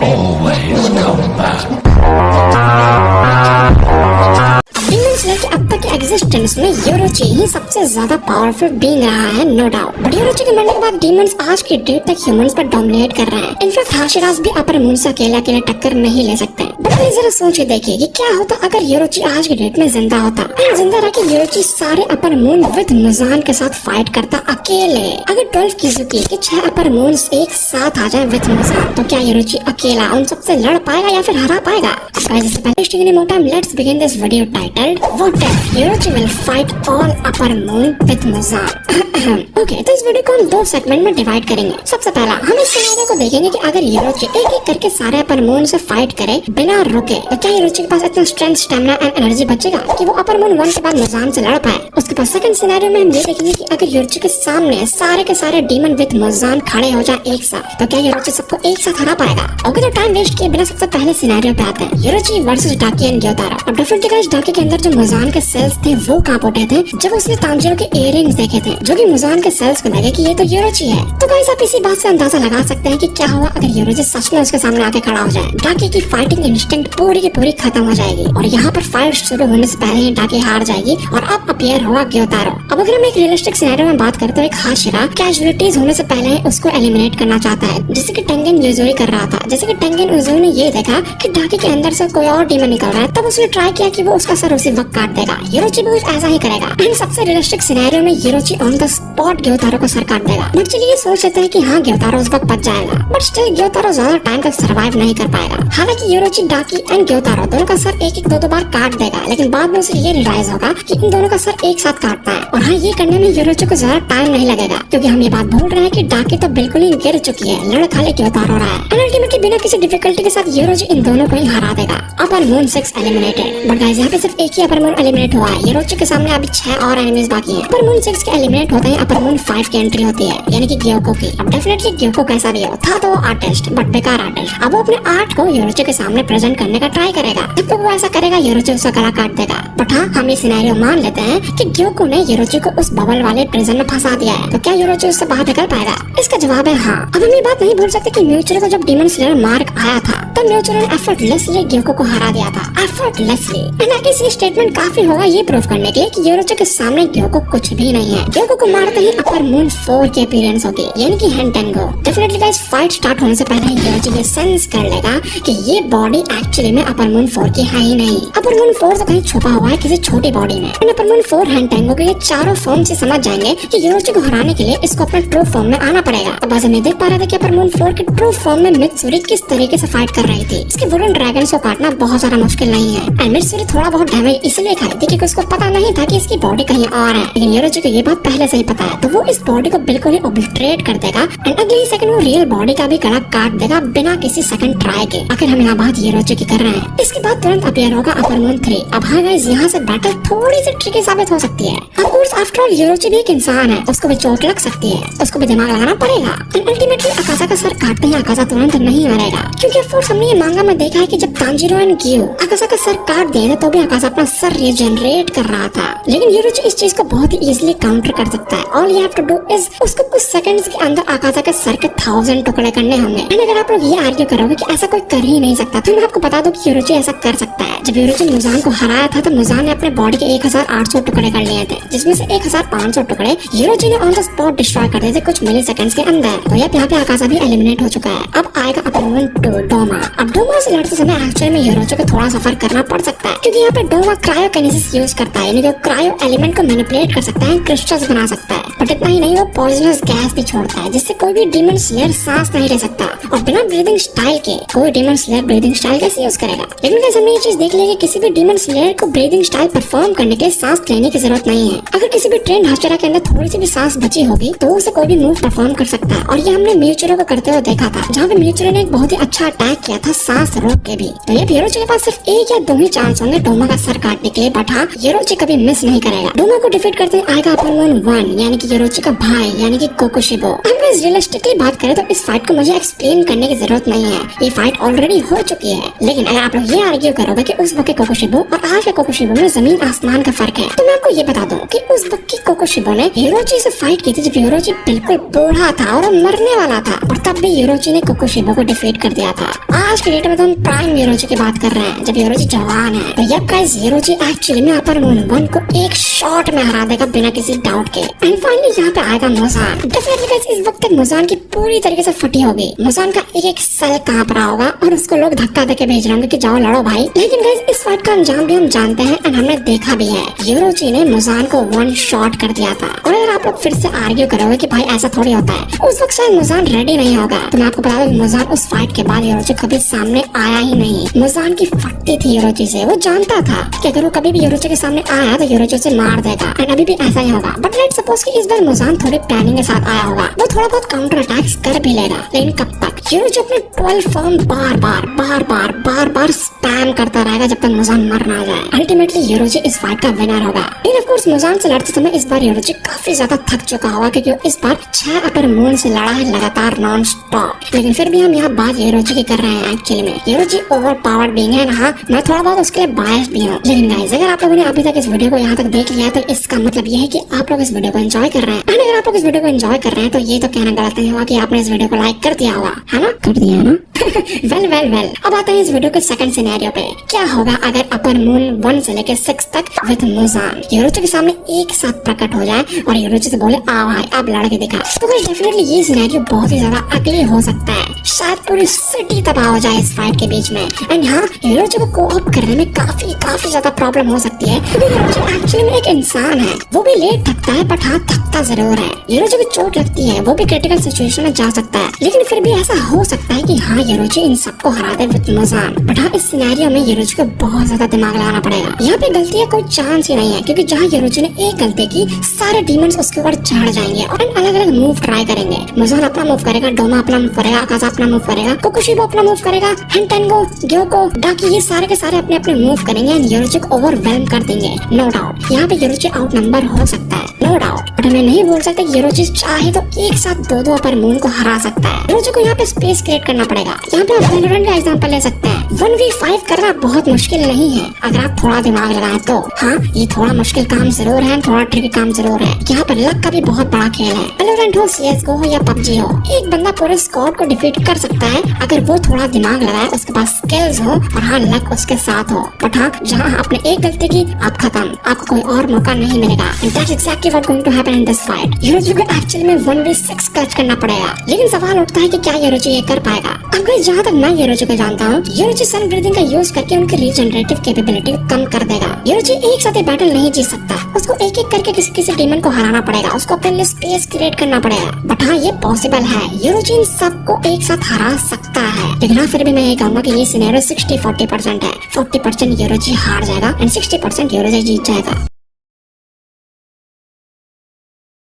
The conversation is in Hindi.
always come back. Demon slayer के अब तक के एग्जिस्टेंस में योरोची ही सबसे ज्यादा पावरफुल बीइंग रहा है, नो डाउट। बट योरोची के मरने के बाद डीमंस आज की डेट तक ह्यूमंस पर डोमिनेट कर रहे हैं। इनफैक्ट हाशिरास भी अपर मून से अकेले टक्कर नहीं ले सकते। बट अगर जरा सोच के देखिए कि क्या होता अगर योरोची आज की डेट में जिंदा होता। जिंदा रह के योरोची सारे अपर मून विद मुजान के साथ फाइट करता अकेले। अगर 12 किजुकी के 6 अपर मून एक साथ आ जाए विद मुजान, तो क्या योरोची अकेला उन सबसे लड़ पाएगा या फिर हरा पाएगा? Let's begin this video titled What if Yoruchi will fight all upper moon with Muzan? Okay, तो इस वीडियो को हम 2 सेगमेंट में डिवाइड करेंगे। सबसे पहला हम इस सिनेरियो को देखेंगे कि अगर योरोची एक एक करके सारे अपर मून से फाइट करे बिना रुके, तो क्या योरोची के पास इतना स्ट्रेंथ, स्टेमिना एंड एनर्जी बचेगा कि वो अपर मून 1 के बाद मुजान से लड़ पाए? उसके बाद सेकंड सिनेरियो में हम ये देखेंगे कि अगर योरोची के सामने सारे के सारे डीमन विद मुजान खड़े हो जाए एक साथ, तो क्या योरोची सबको एक साथ हरा पाएगा? ओके, तो टाइम वेस्ट किए बिना सबसे पहले सिनेरियो पे आते हैं, योरोची वर्सेस डाकी एंड ग्योतारो। अब डेफिनेटली गाइस, डाकी के अंदर जो मुजान के सेल्स थे वो कांप उठे थे जब उसने तांजीरो के इयररिंग्स देखे थे, जो कि मुजान के सेल्स को लगे कि ये तो योरोची है। तो गाइस, आप इसी बात से अंदाजा लगा सकते हैं कि क्या होगा अगर योरोची सच में उसके सामने आके खड़ा हो जाए। डाकी की फाइटिंग इंस्टिंक्ट पूरी की पूरी खत्म हो जाएगी और यहाँ पर फाइट शुरू होने से पहले ही डाकी हार जाएगी और अब अपीयर होगा ग्योतारो। अब अगर हम एक रियलिस्टिक सिनेरियो में बात करते हैं, हाशिरा कैजुअलिटीज होने से पहले उसको एलिमिनेट करना चाहता है, जैसे कि टेंगेन यूजुरी कर रहा था। जैसे कि टेंगेन यूजुरी ने ये देखा कि डाकी के अंदर से कोई और डीमन निकल रहा है, तब उसने ट्राई किया कि वो उसका सर उसी वक्त काट देगा। योरोची भी ऐसा ही करेगा। एंड सबसे रियलिस्टिक सिनेरियो में योरोची ऑन द स्पॉट ग्योतारो को सर काट देगा। बट चलिए सोच लेते हैं कि हाँ, ग्योतारो उस वक्त बच जाएगा, बट स्टिल ग्योतारो ज्यादा टाइम तक सर्वाइव नहीं कर पाएगा। हालांकि योरोची, डाकी एंड ग्योतारो दोनों का सर एक दो बार काट देगा, लेकिन बाद में उसे ये रियलाइज होगा कि इन दोनों का सर एक साथ काटना है। और हाँ, ये करने में योरोची को ज्यादा टाइम नहीं लगेगा, क्योंकि हम ये बात भूल रहे हैं कि डाकी तो बिल्कुल ही गिर चुकी है, लड़ खाली ग्योतारो रहा है। एंड अल्टीमेटली बिना किसी डिफिकल्टी के साथ योरोची इन दोनों को ही हरा देगा। Upper moon 6 eliminated. But guys, यहाँ पे सिर्फ एक ही अपर मून एलिमिनेट हुआ है। योरोची के सामने अभी 6 और एनिमीज बाकी हैं। अपर मून 6 के एलिमिनेट होते ही अपर मून 5 की एंट्री होती है, यानी कि ग्योको की। अब डेफिनेटली ग्योको कैसा भी हो, था तो वो आर्टिस्ट, बट बेकार आर्टिस्ट। अब वो अपने आर्ट को योरोची के सामने प्रेजेंट करने का ट्राई करेगा। जब तक वो ऐसा करेगा, योरोची उसका गला काट देगा। बट हाँ, हम ये सिनेरियो मान लेते हैं कि ग्योको ने योरोची को उस बबल वाले प्रिजन में फंसा दिया है, तो क्या योरोची उससे बाहर निकल पाएगा? इसका जवाब है हाँ। अब हम ये बात नहीं भूल सकते कि म्यूचुरो को जब डीमन स्लेयर मार्क आया था, तब म्यूचुरो ने एफर्टलेसली ग्योको को हरा दिया था, एफर्टलेसली। एंड आई गेस ये स्टेटमेंट काफी होगा ये प्रूव करने के लिए कि योरोची के सामने ग्योको कुछ भी नहीं है। ग्योको को मारते ही अपर मून 4 की अपीयरेंस होगी, यानी कि हेंटेंगो। डेफिनेटली गाइस, फाइट स्टार्ट होने से पहले योरोची ये सेंस कर लेगा कि ये बॉडी एक्चुअली में अपर मून 4 की है ही नहीं। अपर मून 4 तो कहीं छुपा हुआ है किसी छोटी बॉडी में। एंड अपर मून 4 हेंटेंगो के ये चारों फॉर्म से समझ जाएंगे कि योरोची को हराने के लिए इसको अपने ट्रू फॉर्म में आना पड़ेगा। अब आज हम देख पा रहे थे कि अपर मून 4 के ट्रू फॉर्म में मित्सुरी किस तरीके से फाइट कर रही थी। इसके वुडन ड्रैगन्स को काटना बहुत ज्यादा मुश्किल नहीं है। एंड मित्सुरी थोड़ा बहुत डैमेज इसलिए खाई थी क्योंकि उसको पता नहीं था कि इसकी बॉडी कहीं और है, लेकिन योरोची को ये बात पहले से ही पता है, तो वो इस बॉडी को बिल्कुल ही ओब्लिटरेट कर देगा एंड अगले सेकंड वो रियल बॉडी का भी गला काट देगा बिना किसी सेकंड ट्राई के। आखिर हम यहाँ बात योरोची की कर रहे हैं। इसके बाद तुरंत अपीयर होगा अपर मून 3। अब हाँ गाइस, यहाँ से बैटल थोड़ी सी ट्रिकी साबित हो सकती है। ऑफ कोर्स आफ्टर ऑल योरोची भी एक इंसान है, उसको भी चोट लग सकती है, उसको भी दिमाग लगाना पड़ेगा। एंड अल्टीमेटली अकासा का सर काटते ही अकासा तुरंत नहीं मरेगा, क्योंकि ऑफ कोर्स हमने ये मांगा में देखा है कि जब तांजीरो एंड गियो अकासा का सर काट दिए थे तो भी अकासा अपना सर रीजनरेट कर रहा था। लेकिन योरोची इस चीज को बहुत ही इजीली काउंटर कर सकता है। All you have to do is उसको कुछ सेकंड्स के अंदर अकासा के सर के 1000 टुकड़े करने होंगे। एंड अगर आप लोग ये आर्ग्यू करोगे कि ऐसा कोई कर ही नहीं सकता, तो मैं आपको बता दूं कि योरोची ऐसा कर सकता है। जब योरोची मुजान को हराया था तो मुजान ने अपने बॉडी के 1800 टुकड़े कर लिए थे, जिसमें से 1500 टुकड़े योरोची ने ऑन द स्पॉट डिस्ट्रॉय कर दिए थे कुछ मिली सेकंड्स के अंदर। तो यहाँ पे अकासा भी एलिमिनेट हो चुका है। अब आएगा अपर मून 2 डोमा। अब डोमा से लड़ते समय एक्चुअली में योरोची को थोड़ा सफर करना पड़ सकता है, क्योंकि यहाँ पे डोमा क्रायोकिनेसिस यूज करता है, यानी कि क्रायो एलिमेंट को मैनिपुलेट कर सकता है, क्रिस्टल्स बना सकता है। बट इतना ही नहीं, वो पॉइजनस गैस भी छोड़ता है, जिससे कोई भी डीमन स्लेयर सांस नहीं ले सकता। और बिना ब्रीदिंग स्टाइल के कोई डीमन स्लेयर ब्रीदिंग स्टाइल कैसे यूज करेगा? लेकिन कैसे हमने ये चीज देख ली कि किसी भी डीमन स्लेयर को ब्रीदिंग स्टाइल परफॉर्म करने के लिए सांस लेने की जरूरत नहीं है। अगर किसी भी ट्रेन हाशिरा के अंदर थोड़ी सी भी सांस बची होगी तो उसे कोई भी मूव परफॉर्म कर सकता है। और ये हमने म्यूचुरो को करते हुए देखा था, जहाँ पे म्यूचुरो ने एक बहुत ही अच्छा अटैक किया था सांस रोक के भी। तो ये योरोची के पास सिर्फ 1 या 2 ही चांस होंगे डोमा का सर काटने के लिए, बट हाँ, योरोची कभी मिस नहीं करेगा। डोमा को डिफीट करते आएगा अपर मून 1, यानी कि योरोची का भाई, यानी कि कोकोशिबो। हम रियलिस्टिकली बात करें तो इस फाइट को मुझे एक्सप्लेन करने की जरूरत नहीं है, ये फाइट ऑलरेडी हो चुकी है। लेकिन अगर आप लोग ये आर्ग्यू करोगे कि उस वक्त के कोकोशिबो और आज के कोकोशिबो में जमीन आसमान का फर्क है, तो मैं आपको ये बता दूं कि उस वक्त की कोकोशिबो ने योरोची से फाइट की थी जब योरोची बिल्कुल बूढ़ा था और मरने वाला था, और तब भी योरोची ने कोकोशिबो को डिफीट डिफीट कर दिया था। आज के डेट में तो हम प्राइम यूरोजी की बात कर रहे हैं, जब यूरोजी जवान है। तो यप गाइस, यूरोजी एक्चुअली में अपर मून 1 को एक शॉट में हरा देगा बिना किसी डाउट के। एंड फाइनली यहाँ पे आएगा मुजान। डेफिनेटली गाइस, इस वक्त तक मुजान की पूरी तरीके से फटी होगी। मुजान का एक एक सेल कांप रहा होगा और उसको लोग धक्का देके भेज रहे होंगे कि जाओ लड़ो भाई। लेकिन गाइस, इस फाइट का अंजाम भी हम जानते हैं एंड हमने देखा भी है। यूरोजी ने मुजान को 1 शॉट कर दिया था। और अगर आप लोग फिर से आर्ग्यू करोगे कि भाई ऐसा थोड़ी होता है, उस वक्त शायद मुजान रेडी नहीं होगा। तो मैं आपको बता दूं, मुजान उस फाइट के बाद यूरोजी कभी सामने आया ही नहीं। मुजान की फटती थी यूरोजी से। वो जानता था कि अगर वो कभी भी यूरोजी के सामने आया तो यूरोजी उसे मार देगा। एंड अभी भी ऐसा ही होगा। बट लेट्स सपोज कि इस बार मुजान थोड़ी प्लानिंग के साथ आया होगा। वो थोड़ा बहुत काउंटर अटैक्स कर भी लेगा, लेकिन कब तक? यूरोजी अपने 12 फॉर्म बार बार स्पैम करता रहेगा जब तक मुजान मर ना जाए। अल्टीमेटली यूरोजी इस फाइट का विनर होगा। लेकिन ऑफ कोर्स मुजान से लड़ते समय इस बार यूरोजी काफी ज्यादा थक चुका होगा, क्योंकि इस बार 6 अपर मून से लड़ा है लगातार नॉन स्टॉप। लेकिन फिर भी हम यहाँ बात यूरोजी की कर रहे हैं। एक्चुअली में यूरोजी ओवर पावर्ड बीइंग है ना, मैं थोड़ा बहुत उसके लिए बायस भी हूँ। लेकिन गाइस, अगर आप लोगों ने अभी तक इस वीडियो को यहाँ तक देख लिया तो इसका मतलब ये है कि आप लोग इस वीडियो को एंजॉय कर रहे हैं। अगर आप लोग इस वीडियो को एंजॉय कर रहे हैं तो ये तो कहना गलत नहीं होगा कि आपने इस वीडियो को लाइक कर दिया होगा, है ना? कर दिया है ना? वेल अब आते हैं इस वीडियो के सेकंड सिनेरियो पे। क्या होगा अगर अपर मून 1 से लेकर 6 तक विद मुजान यूरोजी के सामने एक साथ प्रकट हो जाए और यूरोजी से बोले आ भाई अब लड़के दिखा। तो डेफिनेटली ये सिनेरियो बहुत ही ज्यादा अगली हो सकता है। शायद पूरी सिटी तबाह हो जाए इस फाइट के बीच में। एंड यहाँ यूरोजी को कोऑप करने में काफी ज्यादा प्रॉब्लम हो सकती है, क्योंकि यूरोजी एक्चुअली में एक इंसान है। वो भी लेट थकता है, बट हाँ थकता जरूर है। यूरोजी को चोट लगती है, वो भी क्रिटिकल सिचुएशन में जा सकता है। लेकिन फिर भी ऐसा हो सकता है कि हाँ यूरोजी इन सबको हरा दे विद मुजान। बट हाँ, इस सिनेरियो में यूरोजी को बहुत ज्यादा दिमाग लगाना पड़ेगा। यहाँ पे गलती का कोई चांस ही नहीं है, क्योंकि जहाँ यूरोजी ने एक गलती की, सारे डीमंस उसके ऊपर चढ़ जाएंगे और अलग अलग मूव ट्राई करेंगे। मुजान अपना मूव करेगा, डोमा अपना मूव करेगा, आकाशा अपना मूव करेगा, कोकुशिबो अपना मूव करेगा, हेंटेंगो, ग्योको, डाकी, ये सारे के सारे अपने अपने मूव करेंगे एंड यूरोजी को ओवरवेल्म कर देंगे। नो डाउट यहाँ पे यूरोजी आउट नंबर हो सकता है, नो डाउट। बट हमें नहीं बोल सकते यूरोजी चाहे तो एक साथ दो अपर मून को हरा सकता है। यूरोजी को यहाँ पे स्पेस क्रिएट करना पड़ेगा। यहाँ पे आप वैलोरेंट का एग्जांपल ले सकते हैं। 1v5 करना बहुत मुश्किल नहीं है अगर आप थोड़ा दिमाग लगाएं तो। हाँ, ये थोड़ा मुश्किल काम जरूर है, थोड़ा ट्रिकी काम जरूर है। यहाँ पर लक का भी बहुत बड़ा खेल है। वैलोरेंट हो, CS:GO हो या PUBG हो, एक बंदा पूरे स्क्वाड को डिफीट कर सकता है अगर वो थोड़ा दिमाग लगाए, उसके पास स्किल्स हो और हाँ लक उसके साथ हो। बट हाँ, जहाँ आपने एक गलती की आप खत्म, आपको कोई और मौका नहीं मिलेगा। And that's exactly what going to happen in this fight. यूरोजी को एक्चुअली में 1v6 क्लच करना पड़ेगा। लेकिन सवाल उठता है कि क्या यूरोजी ये कर पाएगा? अब गाइस, जहाँ तक मैं यूरोजी को जानता हूँ, यूरोजी सन ब्रीदिंग का यूज करके उनकी रीजनरेटिव कैपेबिलिटी को कम कर देगा। यूरोजी एक साथ बैटल नहीं जीत सकता, उसको एक एक करके किसी डीमन को हराना पड़ेगा, उसको अपने लिए स्पेस क्रिएट करना पड़ेगा। बट हाँ, ये पॉसिबल है, यूरोजी इन सबको एक साथ हरा सकता है। लेकिन हाँ, फिर भी मैं ये कहूंगा कि ये सिनेरियो 60-40% है। 40% यूरोजी हार जाएगा एंड 60% यूरोजी जीत जाएगा।